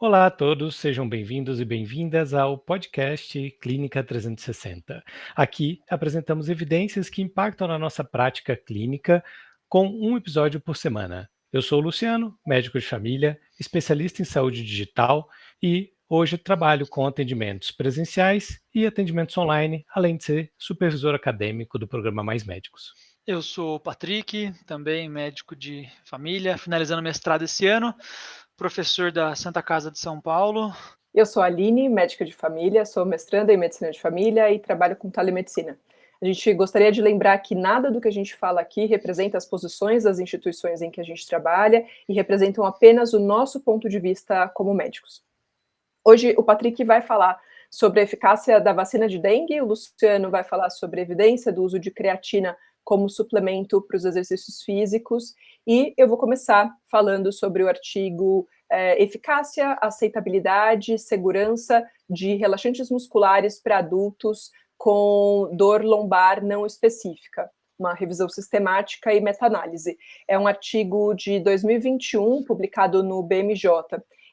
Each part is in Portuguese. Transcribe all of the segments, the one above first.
Olá a todos, sejam bem-vindos e bem-vindas ao podcast Clínica 360. Aqui apresentamos evidências que impactam na nossa prática clínica com um episódio por semana. Eu sou o Luciano, médico de família, especialista em saúde digital e hoje trabalho com atendimentos presenciais e atendimentos online, além de ser supervisor acadêmico do programa Mais Médicos. Eu sou o Patrick, também médico de família, finalizando mestrado esse ano, professor da Santa Casa de São Paulo. Eu sou a Aline, médica de família, sou mestranda em medicina de família e trabalho com telemedicina. A gente gostaria de lembrar que nada do que a gente fala aqui representa as posições das instituições em que a gente trabalha e representam apenas o nosso ponto de vista como médicos. Hoje o Patrick vai falar sobre a eficácia da vacina de dengue, o Luciano vai falar sobre a evidência do uso de creatina como suplemento para os exercícios físicos, e eu vou começar falando sobre o artigo Eficácia, Aceitabilidade, Segurança de Relaxantes Musculares para Adultos com Dor Lombar Não Específica, uma revisão sistemática e meta-análise. É um artigo de 2021, publicado no BMJ.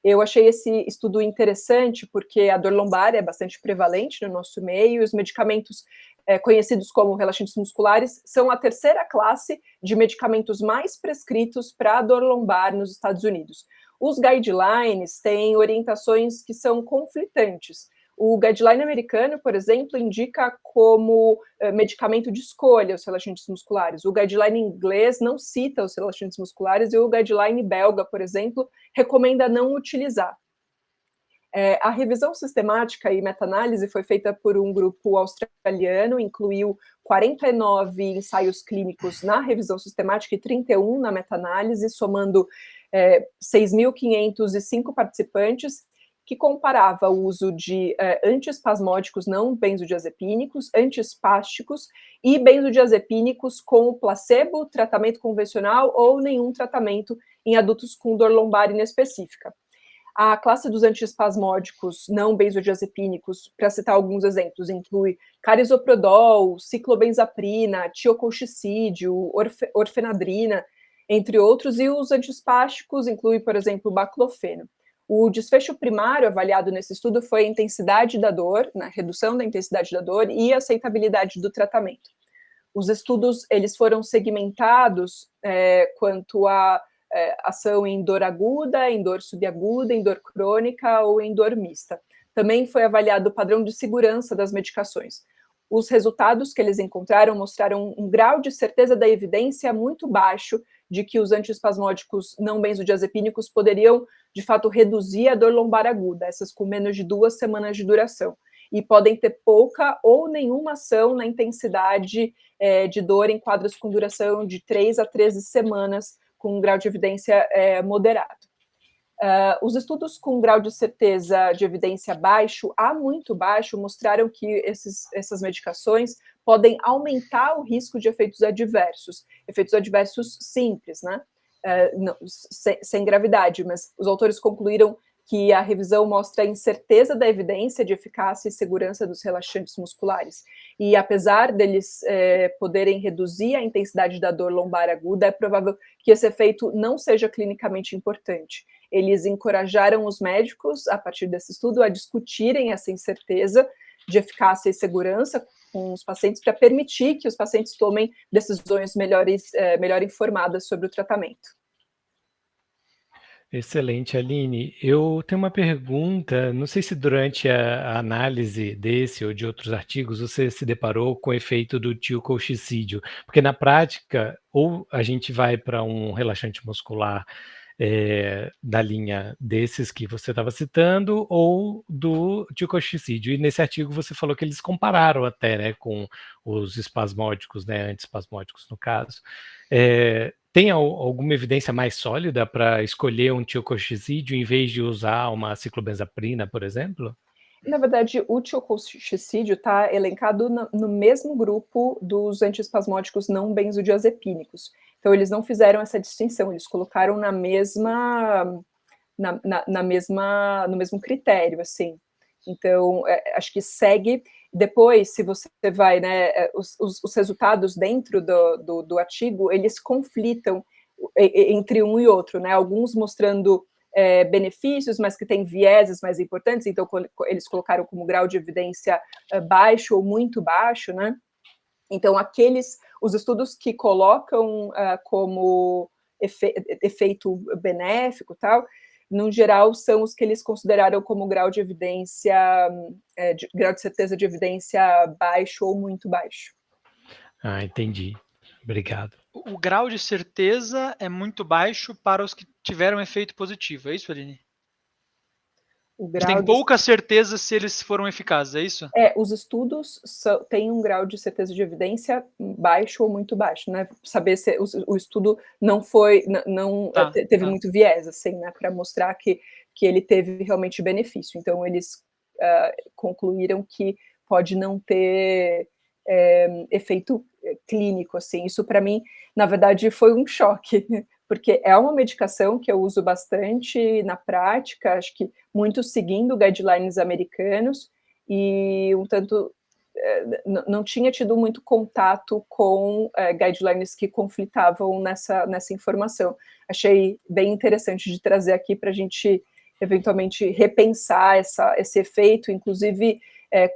Eu achei esse estudo interessante porque a dor lombar é bastante prevalente no nosso meio, e os medicamentos conhecidos como relaxantes musculares são a terceira classe de medicamentos mais prescritos para a dor lombar nos Estados Unidos. Os guidelines têm orientações que são conflitantes. O guideline americano, por exemplo, indica como medicamento de escolha os relaxantes musculares. O guideline inglês não cita os relaxantes musculares e o guideline belga, por exemplo, recomenda não utilizar. A revisão sistemática e meta-análise foi feita por um grupo australiano, incluiu 49 ensaios clínicos na revisão sistemática e 31 na meta-análise, somando 6.505 participantes, que comparava o uso de antiespasmódicos não benzodiazepínicos, antiespásticos e benzodiazepínicos com placebo, tratamento convencional ou nenhum tratamento em adultos com dor lombar inespecífica. A classe dos antiespasmódicos não benzodiazepínicos, para citar alguns exemplos, inclui carisoprodol, ciclobenzaprina, tiocolchicídio, orfenadrina, entre outros, e os antiespásticos incluem, por exemplo, baclofeno. O desfecho primário avaliado nesse estudo foi a intensidade da dor, na redução da intensidade da dor e a aceitabilidade do tratamento. Os estudos eles foram segmentados quanto a ação em dor aguda, em dor subaguda, em dor crônica ou em dor mista. Também foi avaliado o padrão de segurança das medicações. Os resultados que eles encontraram mostraram um grau de certeza da evidência muito baixo de que os antiespasmódicos não benzodiazepínicos poderiam, de fato, reduzir a dor lombar aguda, essas com menos de 2 semanas de duração, e podem ter pouca ou nenhuma ação na intensidade de dor em quadros com duração de 3 a 13 semanas, com um grau de evidência moderado. Os estudos com grau de certeza de evidência baixo a muito baixo mostraram que essas medicações podem aumentar o risco de efeitos adversos simples, né? Sem gravidade, mas os autores concluíram que a revisão mostra a incerteza da evidência de eficácia e segurança dos relaxantes musculares. E apesar deles poderem reduzir a intensidade da dor lombar aguda, é provável que esse efeito não seja clinicamente importante. Eles encorajaram os médicos, a partir desse estudo, a discutirem essa incerteza de eficácia e segurança com os pacientes para permitir que os pacientes tomem decisões melhor informadas sobre o tratamento. Excelente, Aline. Eu tenho uma pergunta, não sei se durante a análise desse ou de outros artigos você se deparou com o efeito do tiocolchicídio, porque na prática, ou a gente vai para um relaxante muscular da linha desses que você estava citando, ou do tiocolchicídio. E nesse artigo você falou que eles compararam até, né, com os espasmódicos, né, antiespasmódicos no caso. Tem alguma evidência mais sólida para escolher um tiocolchicídio em vez de usar uma ciclobenzaprina, por exemplo? Na verdade, o tiocolchicídio está elencado no mesmo grupo dos antiespasmódicos não benzodiazepínicos. Então, eles não fizeram essa distinção, eles colocaram no mesmo critério, assim. Então, acho que segue. Depois, se você vai, né, os resultados dentro do artigo, eles conflitam entre um e outro, né? Alguns mostrando benefícios, mas que têm vieses mais importantes, então eles colocaram como grau de evidência baixo ou muito baixo, né? Então, os estudos que colocam como efeito benéfico, tal, no geral, são os que eles consideraram como grau de evidência, grau de certeza de evidência baixo ou muito baixo. Ah, entendi. Obrigado. O grau de certeza é muito baixo para os que tiveram efeito positivo, é isso, Aline? Tem pouca certeza se eles foram eficazes, é isso? Os estudos têm um grau de certeza de evidência baixo ou muito baixo, né? Saber se o estudo não teve muito viés, assim, né? Para mostrar que ele teve realmente benefício. Então, eles concluíram que pode não ter efeito clínico, assim. Isso, para mim, na verdade, foi um choque, porque é uma medicação que eu uso bastante na prática, acho que muito seguindo guidelines americanos, e um tanto não tinha tido muito contato com guidelines que conflitavam nessa informação. Achei bem interessante de trazer aqui para a gente eventualmente repensar esse efeito, inclusive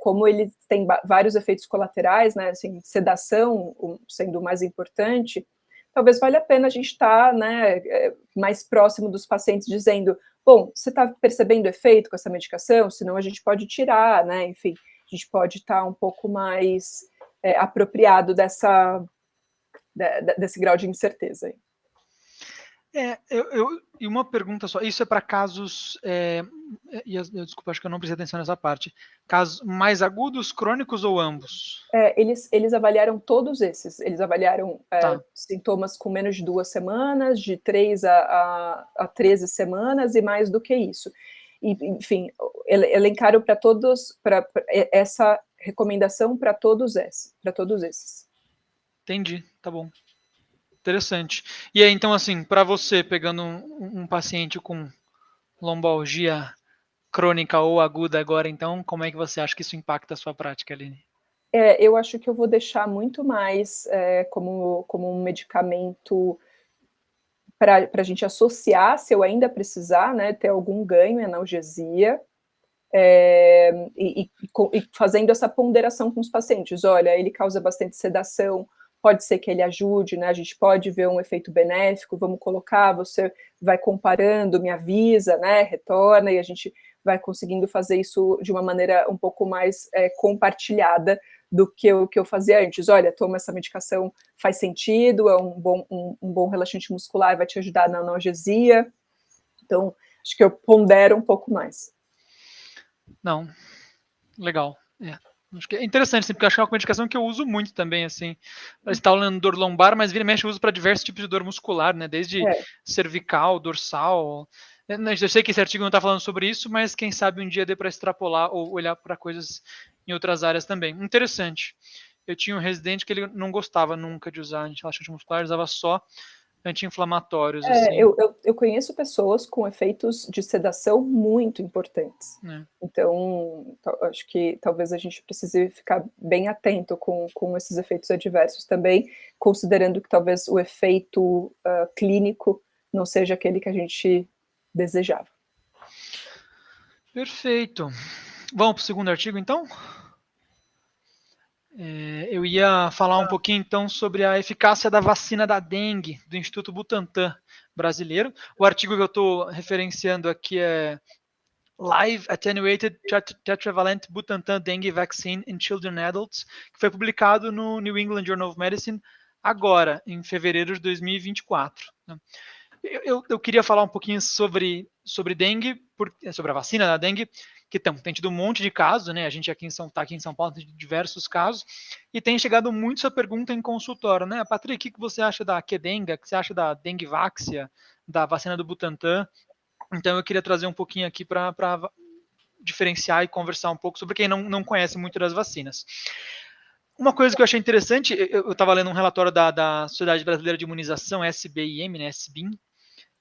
como ele tem vários efeitos colaterais, né, assim, sedação sendo o mais importante. Talvez valha a pena a gente estar, né, mais próximo dos pacientes, dizendo, bom, você está percebendo efeito com essa medicação? Senão a gente pode tirar, né, enfim, a gente pode estar um pouco mais apropriado desse grau de incerteza aí. E uma pergunta só, isso é para casos, desculpa, acho que eu não prestei atenção nessa parte, casos mais agudos, crônicos ou ambos? Eles avaliaram todos esses, eles avaliaram sintomas com menos de 2 semanas, de 3 a 13 semanas e mais do que isso. E, enfim, elencaram para essa recomendação para todos esses. Entendi, tá bom. Interessante. E aí, então, assim, para você, pegando um paciente com lombalgia crônica ou aguda agora, então, como é que você acha que isso impacta a sua prática, Aline? Eu acho que eu vou deixar muito mais como um medicamento para a gente associar, se eu ainda precisar, né, ter algum ganho em analgesia, e fazendo essa ponderação com os pacientes. Olha, ele causa bastante sedação, pode ser que ele ajude, né? A gente pode ver um efeito benéfico, vamos colocar, você vai comparando, me avisa, né? Retorna, e a gente vai conseguindo fazer isso de uma maneira um pouco mais compartilhada do que eu fazia antes. Olha, toma essa medicação, faz sentido, é um bom relaxante muscular, vai te ajudar na analgesia. Então, acho que eu pondero um pouco mais. Não, legal. Acho que é interessante, assim, porque acho que é uma medicação que eu uso muito também, assim, para estar dor lombar, mas vira e mexe eu uso para diversos tipos de dor muscular, né, desde cervical, dorsal. Eu sei que esse artigo não está falando sobre isso, mas quem sabe um dia dê para extrapolar ou olhar para coisas em outras áreas também. Interessante. Eu tinha um residente que ele não gostava nunca de usar relaxante muscular, usava só anti-inflamatórios. Assim. Eu conheço pessoas com efeitos de sedação muito importantes. Então, acho que talvez a gente precise ficar bem atento com esses efeitos adversos também, considerando que talvez o efeito clínico não seja aquele que a gente desejava. Perfeito. Vamos para o segundo artigo, então? Eu ia falar um pouquinho, então, sobre a eficácia da vacina da dengue, do Instituto Butantan brasileiro. O artigo que eu estou referenciando aqui é Live Attenuated Tetravalent Butantan Dengue Vaccine in Children and Adults, que foi publicado no New England Journal of Medicine agora, em fevereiro de 2024. Eu queria falar um pouquinho sobre dengue, sobre a vacina da dengue, que tem tido um monte de casos, né? A gente está aqui em São Paulo, tem diversos casos, e tem chegado muito essa pergunta em consultório, né? Patrick, o que você acha da Qdenga? O que você acha da Dengvaxia, da vacina do Butantan? Então eu queria trazer um pouquinho aqui para diferenciar e conversar um pouco sobre quem não conhece muito das vacinas. Uma coisa que eu achei interessante, eu estava lendo um relatório da Sociedade Brasileira de Imunização, SBIM, né, SBIM,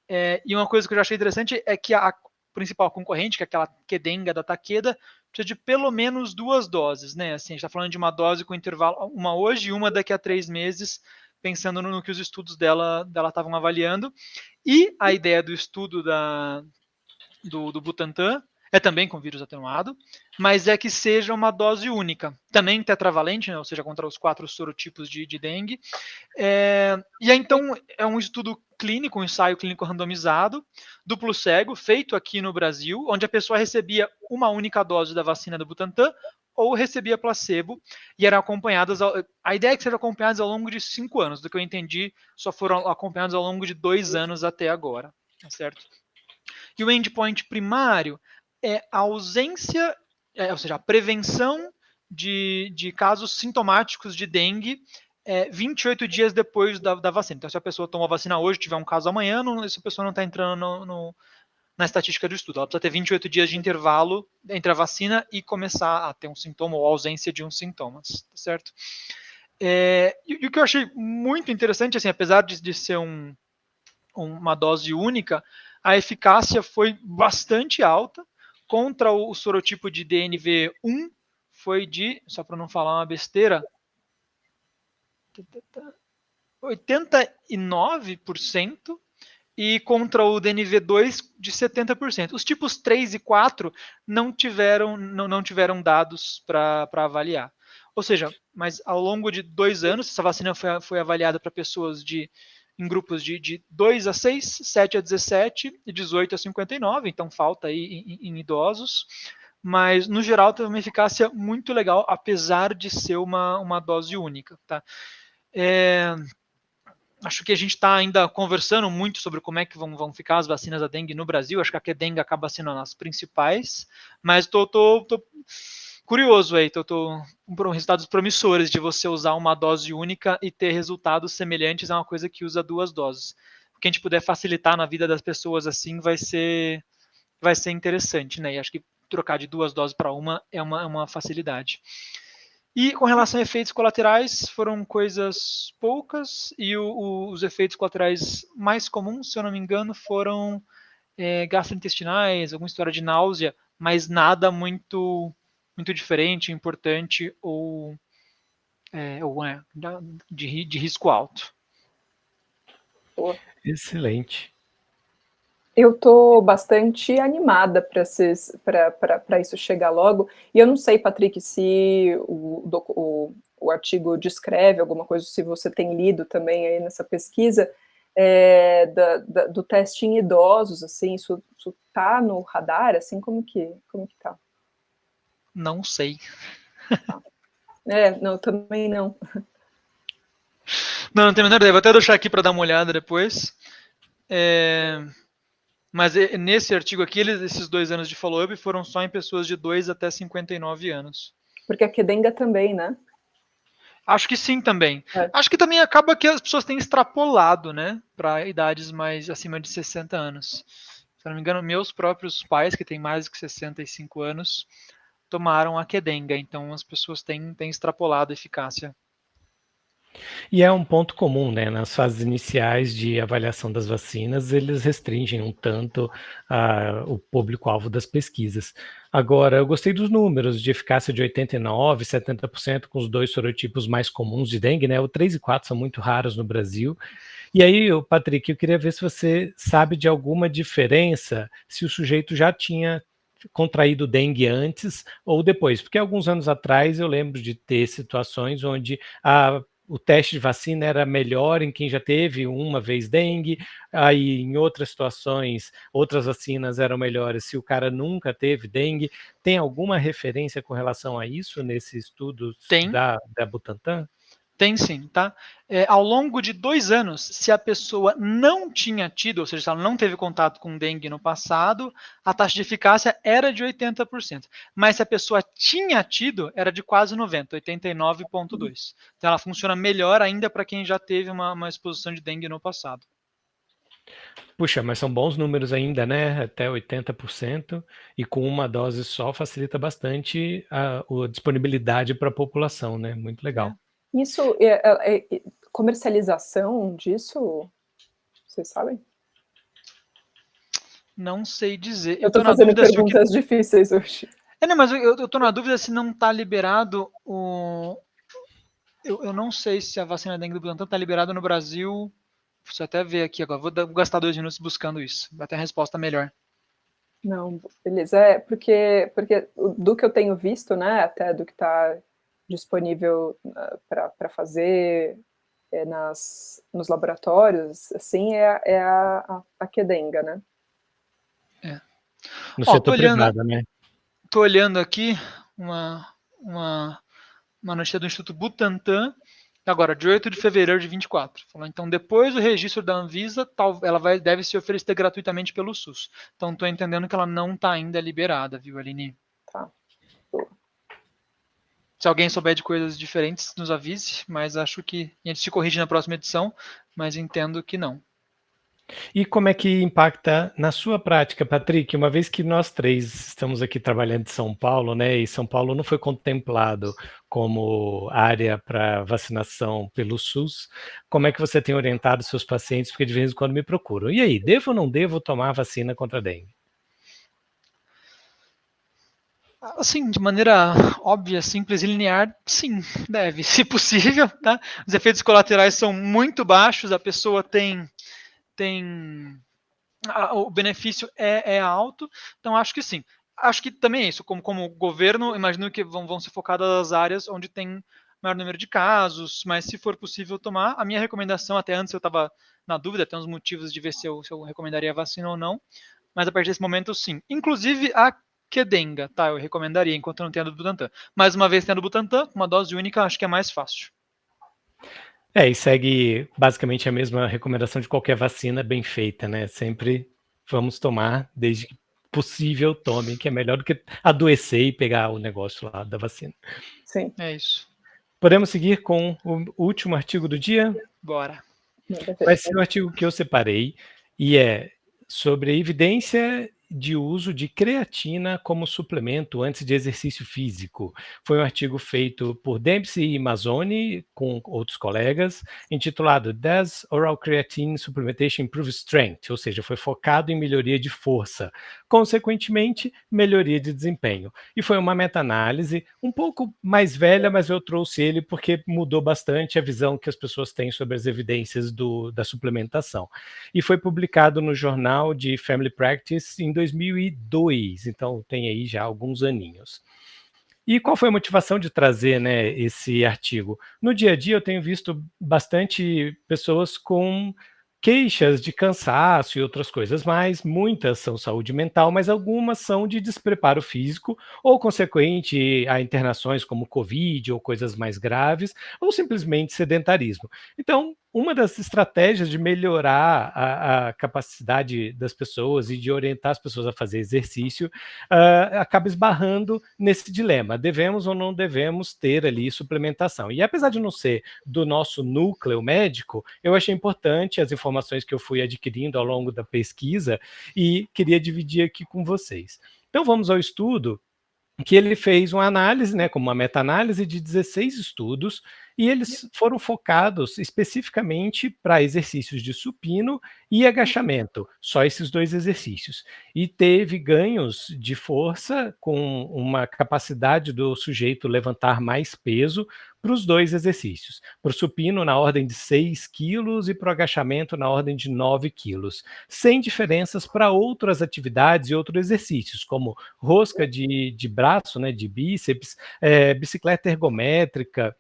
e uma coisa que eu já achei interessante é que a principal concorrente, que é aquela Qdenga da Takeda, precisa de pelo menos 2 doses, né? Assim, a gente está falando de uma dose com intervalo, uma hoje e uma daqui a 3 meses, pensando no que os estudos dela estavam avaliando. E a ideia do estudo do Butantan, é também com vírus atenuado, mas é que seja uma dose única, também tetravalente, né, ou seja, contra os 4 sorotipos de dengue. E aí, então, é um estudo clínico, um ensaio clínico randomizado, duplo cego, feito aqui no Brasil, onde a pessoa recebia uma única dose da vacina do Butantan ou recebia placebo, e eram acompanhadas, a ideia é que sejam acompanhadas ao longo de 5 anos, do que eu entendi, só foram acompanhadas ao longo de 2 anos até agora, tá certo? E o endpoint primário é a ausência, ou seja, a prevenção de casos sintomáticos de dengue 28 dias depois da vacina. Então, se a pessoa tomou a vacina hoje, tiver um caso amanhã, essa pessoa não está entrando na estatística do estudo. Ela precisa ter 28 dias de intervalo entre a vacina e começar a ter um sintoma ou ausência de uns sintomas, tá certo? E o que eu achei muito interessante, assim, apesar de ser uma dose única, a eficácia foi bastante alta. Contra o sorotipo de DNV1 foi de, só para não falar uma besteira, 89%, e contra o DNV2 de 70%. Os tipos 3 e 4 não tiveram dados para avaliar. Ou seja, mas ao longo de 2 anos, essa vacina foi avaliada para pessoas em grupos de 2 a 6, 7 a 17 e 18 a 59, então falta aí em idosos. Mas, no geral, teve uma eficácia muito legal, apesar de ser uma dose única. Tá? Acho que a gente está ainda conversando muito sobre como é que vão ficar as vacinas da dengue no Brasil. Acho que a Qdenga acaba sendo uma das principais, mas estou curioso aí, estou com resultados promissores de você usar uma dose única e ter resultados semelhantes a uma coisa que usa 2 doses. O que a gente puder facilitar na vida das pessoas assim vai ser interessante, né? E acho que trocar de 2 doses para uma é uma facilidade. E com relação a efeitos colaterais, foram coisas poucas, e os efeitos colaterais mais comuns, se eu não me engano, foram gastrointestinais, alguma história de náusea, mas nada muito diferente, importante ou de risco alto. Excelente. Eu estou bastante animada para isso chegar logo. E eu não sei, Patrick, se o artigo descreve alguma coisa, se você tem lido também aí nessa pesquisa, do teste em idosos, assim, isso está no radar, assim, como que tá? Não sei. Tá. Não, também não. Não tenho a menor ideia. Vou até deixar aqui para dar uma olhada depois. Mas nesse artigo aqui, esses 2 anos de follow-up foram só em pessoas de 2 até 59 anos. Porque a Qdenga também, né? Acho que sim também. Acho que também acaba que as pessoas têm extrapolado, né, para idades mais acima de 60 anos. Se não me engano, meus próprios pais, que têm mais de 65 anos, tomaram a Qdenga, então as pessoas têm extrapolado a eficácia. E é um ponto comum, né? Nas fases iniciais de avaliação das vacinas, eles restringem um tanto o público-alvo das pesquisas. Agora, eu gostei dos números de eficácia de 89%, 70% com os 2 sorotipos mais comuns de dengue, né? O 3 e 4 são muito raros no Brasil. E aí, Patrick, eu queria ver se você sabe de alguma diferença se o sujeito já tinha contraído dengue antes ou depois, porque alguns anos atrás eu lembro de ter situações onde o teste de vacina era melhor em quem já teve uma vez dengue, aí em outras situações, outras vacinas eram melhores se o cara nunca teve dengue. Tem alguma referência com relação a isso nesse estudo da Butantan? Tem sim, tá? Ao longo de 2 anos, se a pessoa não tinha tido, ou seja, se ela não teve contato com dengue no passado, a taxa de eficácia era de 80%. Mas se a pessoa tinha tido, era de quase 90%, 89,2%. Então ela funciona melhor ainda para quem já teve uma exposição de dengue no passado. Puxa, mas são bons números ainda, né? Até 80%, e com uma dose só facilita bastante a disponibilidade para a população, né? Muito legal. Isso, comercialização disso, vocês sabem? Não sei dizer. Eu estou fazendo perguntas difíceis hoje. Não, mas eu estou na dúvida se não está liberado Eu não sei se a vacina dengue do Butantan está liberada no Brasil. Preciso até ver aqui agora. Vou gastar 2 minutos buscando isso. Vai ter a resposta melhor. Não, beleza. Porque do que eu tenho visto, né, até do que está disponível para fazer nos laboratórios, assim, é a Qdenga, né? No Ó, setor privado, né? tô olhando aqui uma notícia do Instituto Butantan, agora, de 8 de fevereiro de 24. Falou, então, depois do registro da Anvisa, ela deve se oferecer gratuitamente pelo SUS. Então, estou entendendo que ela não está ainda liberada, viu, Aline? Tá. Se alguém souber de coisas diferentes, nos avise, mas acho que a gente se corrige na próxima edição, mas entendo que não. E como é que impacta na sua prática, Patrick? Uma vez que nós três estamos aqui trabalhando em São Paulo, né? E São Paulo não foi contemplado como área para vacinação pelo SUS, como é que você tem orientado seus pacientes? Porque de vez em quando me procuram. E aí, devo ou não devo tomar vacina contra a dengue? Assim, de maneira óbvia, simples e linear, sim, deve, se possível, tá? Os efeitos colaterais são muito baixos, a pessoa o benefício é alto, então acho que sim. Acho que também é isso, como governo, imagino que vão ser focadas as áreas onde tem maior número de casos, mas se for possível tomar, a minha recomendação, até antes eu estava na dúvida, tem uns motivos de ver se eu recomendaria a vacina ou não, mas a partir desse momento, sim. Inclusive a Qdenga, tá? Eu recomendaria, enquanto não tenha do Butantan. Mais uma vez, tendo do Butantan, uma dose única, acho que é mais fácil. E segue basicamente a mesma recomendação de qualquer vacina bem feita, né? Sempre vamos tomar, desde que possível, tome, que é melhor do que adoecer e pegar o negócio lá da vacina. Sim. É isso. Podemos seguir com o último artigo do dia? Bora. Vai ser o artigo que eu separei e é sobre a evidência de uso de creatina como suplemento antes de exercício físico. Foi um artigo feito por Dempsey e Mazzoni, com outros colegas, intitulado Does Oral Creatine Supplementation Improve Strength? Ou seja, foi focado em melhoria de força, consequentemente, melhoria de desempenho. E foi uma meta-análise um pouco mais velha, mas eu trouxe ele porque mudou bastante a visão que as pessoas têm sobre as evidências da suplementação. E foi publicado no Jornal de Family Practice em 2002, então tem aí já alguns aninhos. E qual foi a motivação de trazer, né, esse artigo? No dia a dia eu tenho visto bastante pessoas com queixas de cansaço e outras coisas mais, muitas são saúde mental, mas algumas são de despreparo físico ou consequente a internações como Covid ou coisas mais graves, ou simplesmente sedentarismo. Então, uma das estratégias de melhorar a capacidade das pessoas e de orientar as pessoas a fazer exercício acaba esbarrando nesse dilema, devemos ou não devemos ter ali suplementação. E apesar de não ser do nosso núcleo médico, eu achei importante as informações que eu fui adquirindo ao longo da pesquisa e queria dividir aqui com vocês. Então vamos ao estudo, que ele fez uma análise, né, como uma meta-análise de 16 estudos, e eles foram focados especificamente para exercícios de supino e agachamento, só esses dois exercícios. E teve ganhos de força com uma capacidade do sujeito levantar mais peso para os dois exercícios. Para o supino, na ordem de 6 quilos, e para o agachamento, na ordem de 9 quilos, sem diferenças para outras atividades e outros exercícios, como rosca de braço, né, de bíceps, bicicleta ergométrica.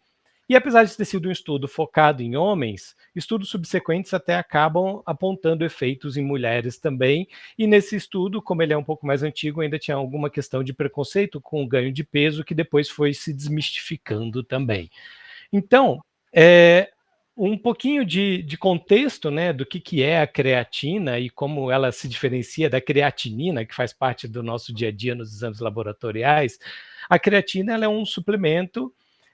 E apesar de ter sido um estudo focado em homens, estudos subsequentes até acabam apontando efeitos em mulheres também. E nesse estudo, como ele é um pouco mais antigo, ainda tinha alguma questão de preconceito com o ganho de peso, que depois foi se desmistificando também. Então, um pouquinho de contexto, né, do que é a creatina e como ela se diferencia da creatinina, que faz parte do nosso dia a dia nos exames laboratoriais. A creatina, ela é um suplemento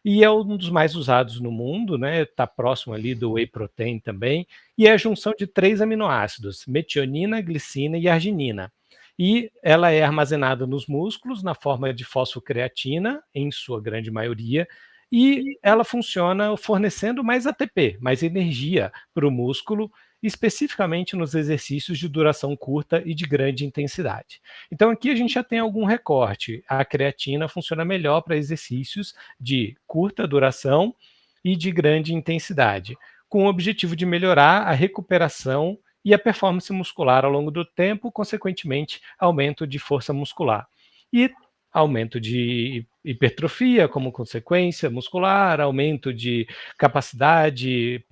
e é um dos mais usados no mundo, né? Está próximo ali do whey protein também, e é a junção de 3 aminoácidos, metionina, glicina e arginina. E ela é armazenada nos músculos na forma de fosfocreatina, em sua grande maioria, e ela funciona fornecendo mais ATP, mais energia para o músculo, especificamente nos exercícios de duração curta e de grande intensidade. Então aqui a gente já tem algum recorte. A creatina funciona melhor para exercícios de curta duração e de grande intensidade, com o objetivo de melhorar a recuperação e a performance muscular ao longo do tempo, consequentemente, aumento de força muscular. E aumento de hipertrofia como consequência muscular, aumento de capacidade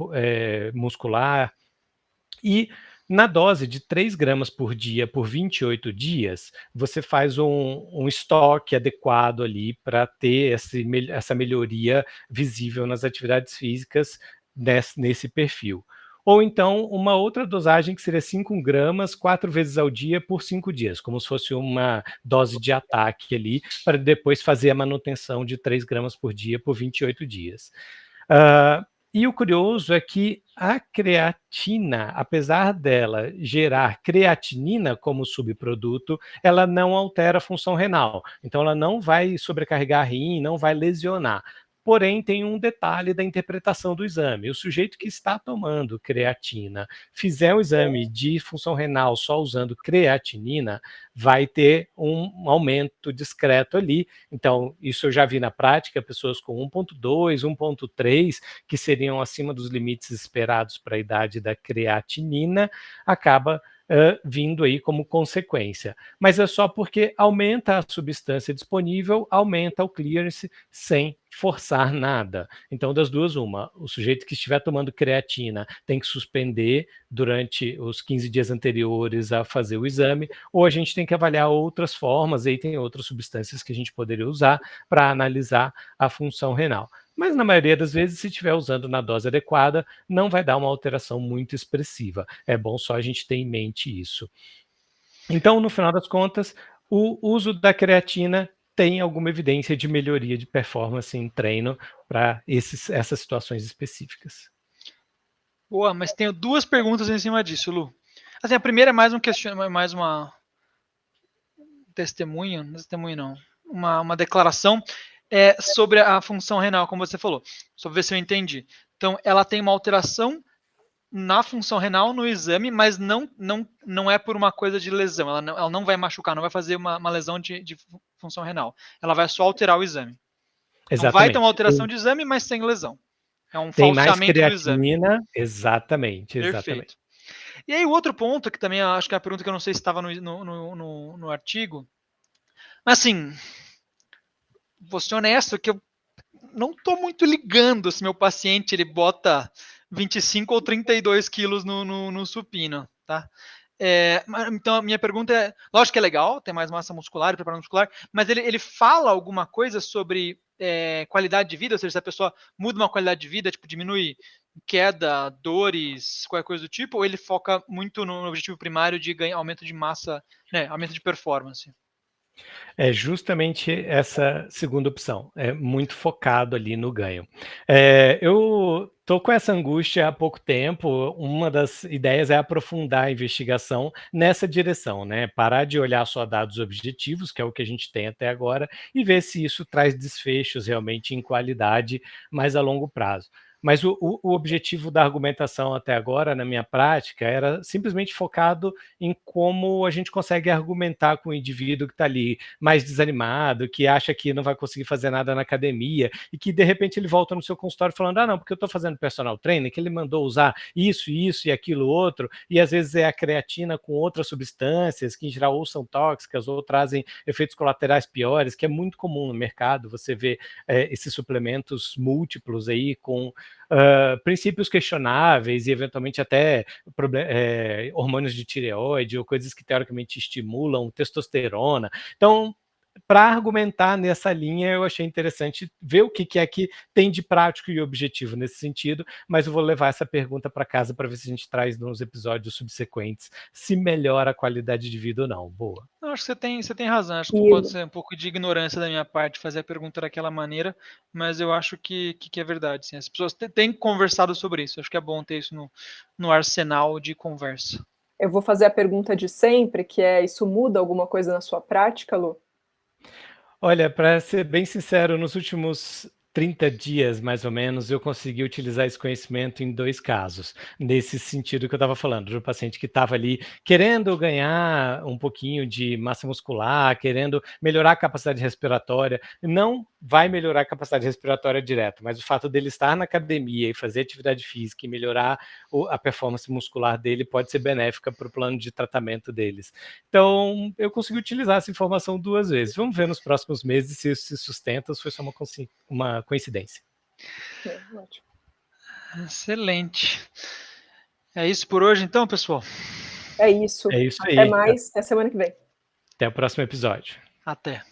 muscular. E na dose de 3 gramas por dia por 28 dias, você faz um estoque adequado ali para ter essa melhoria visível nas atividades físicas nesse perfil. Ou então, uma outra dosagem que seria 5 gramas 4 vezes ao dia por 5 dias, como se fosse uma dose de ataque ali, para depois fazer a manutenção de 3 gramas por dia por 28 dias. E o curioso é que a creatina, apesar dela gerar creatinina como subproduto, ela não altera a função renal. Então, ela não vai sobrecarregar a rim, não vai lesionar. Porém, tem um detalhe da interpretação do exame. O sujeito que está tomando creatina, fizer um exame de função renal só usando creatinina, vai ter um aumento discreto ali. Então, isso eu já vi na prática, pessoas com 1,2, 1,3, que seriam acima dos limites esperados para a idade da creatinina, acaba vindo aí como consequência. Mas é só porque aumenta a substância disponível, aumenta o clearance sem forçar nada. Então, das duas, uma. O sujeito que estiver tomando creatina tem que suspender durante os 15 dias anteriores a fazer o exame, ou a gente tem que avaliar outras formas, aí tem outras substâncias que a gente poderia usar para analisar a função renal. Mas na maioria das vezes, se estiver usando na dose adequada, não vai dar uma alteração muito expressiva. É bom só a gente ter em mente isso. Então, no final das contas, o uso da creatina tem alguma evidência de melhoria de performance em treino para essas situações específicas. Boa, mas tenho 2 perguntas em cima disso, Lu. Assim, a primeira é mais um questionamento, mais uma testemunho, não, uma declaração sobre a função renal, como você falou. Só ver se eu entendi. Então, ela tem uma alteração na função renal no exame, mas não é por uma coisa de lesão. Ela não vai machucar, não vai fazer uma lesão de função renal. Ela vai só alterar o exame. Então, vai ter uma alteração de exame, mas sem lesão. É um Tem mais falseamento do exame. creatinina, exatamente. Perfeito. E aí, o outro ponto, que também acho que é a pergunta que eu não sei se estava no artigo, mas assim, vou ser honesto, que eu não estou muito ligando se meu paciente ele bota 25 ou 32 quilos no supino, tá? Então, a minha pergunta é, lógico que é legal ter mais massa muscular e preparo muscular, mas ele fala alguma coisa sobre qualidade de vida, ou seja, se a pessoa muda uma qualidade de vida, tipo, diminui queda, dores, qualquer coisa do tipo, ou ele foca muito no objetivo primário de ganhar aumento de massa, né, aumento de performance? É justamente essa segunda opção, é muito focado ali no ganho. Eu estou com essa angústia há pouco tempo, uma das ideias é aprofundar a investigação nessa direção, né, parar de olhar só dados objetivos, que é o que a gente tem até agora, e ver se isso traz desfechos realmente em qualidade mais a longo prazo. Mas o objetivo da argumentação até agora, na minha prática, era simplesmente focado em como a gente consegue argumentar com o indivíduo que está ali mais desanimado, que acha que não vai conseguir fazer nada na academia e que de repente ele volta no seu consultório falando: ah, não, porque eu estou fazendo personal trainer, que ele mandou usar isso e aquilo outro, e às vezes é a creatina com outras substâncias que em geral ou são tóxicas ou trazem efeitos colaterais piores, que é muito comum no mercado, você vê esses suplementos múltiplos aí com princípios questionáveis e eventualmente até hormônios de tireoide ou coisas que teoricamente estimulam testosterona. Então, para argumentar nessa linha, eu achei interessante ver o que é que tem de prático e objetivo nesse sentido, mas eu vou levar essa pergunta para casa para ver se a gente traz nos episódios subsequentes se melhora a qualidade de vida ou não. Boa. Eu acho que você tem razão. Acho que pode ser um pouco de ignorância da minha parte fazer a pergunta daquela maneira, mas eu acho que é verdade. Sim. As pessoas têm conversado sobre isso. Acho que é bom ter isso no arsenal de conversa. Eu vou fazer a pergunta de sempre, que é: isso muda alguma coisa na sua prática, Lu? Olha, para ser bem sincero, nos últimos 30 dias, mais ou menos, eu consegui utilizar esse conhecimento em 2 casos, nesse sentido que eu estava falando, do paciente que estava ali querendo ganhar um pouquinho de massa muscular, querendo melhorar a capacidade respiratória. Não vai melhorar a capacidade respiratória direto, mas o fato dele estar na academia e fazer atividade física e melhorar a performance muscular dele pode ser benéfica para o plano de tratamento deles. Então, eu consegui utilizar essa informação 2 vezes. Vamos ver nos próximos meses se isso se sustenta ou se foi só uma coincidência. Ótimo. Excelente. É isso por hoje, então, pessoal? É isso. É isso Até aí. mais, até semana que vem. Até o próximo episódio. Até.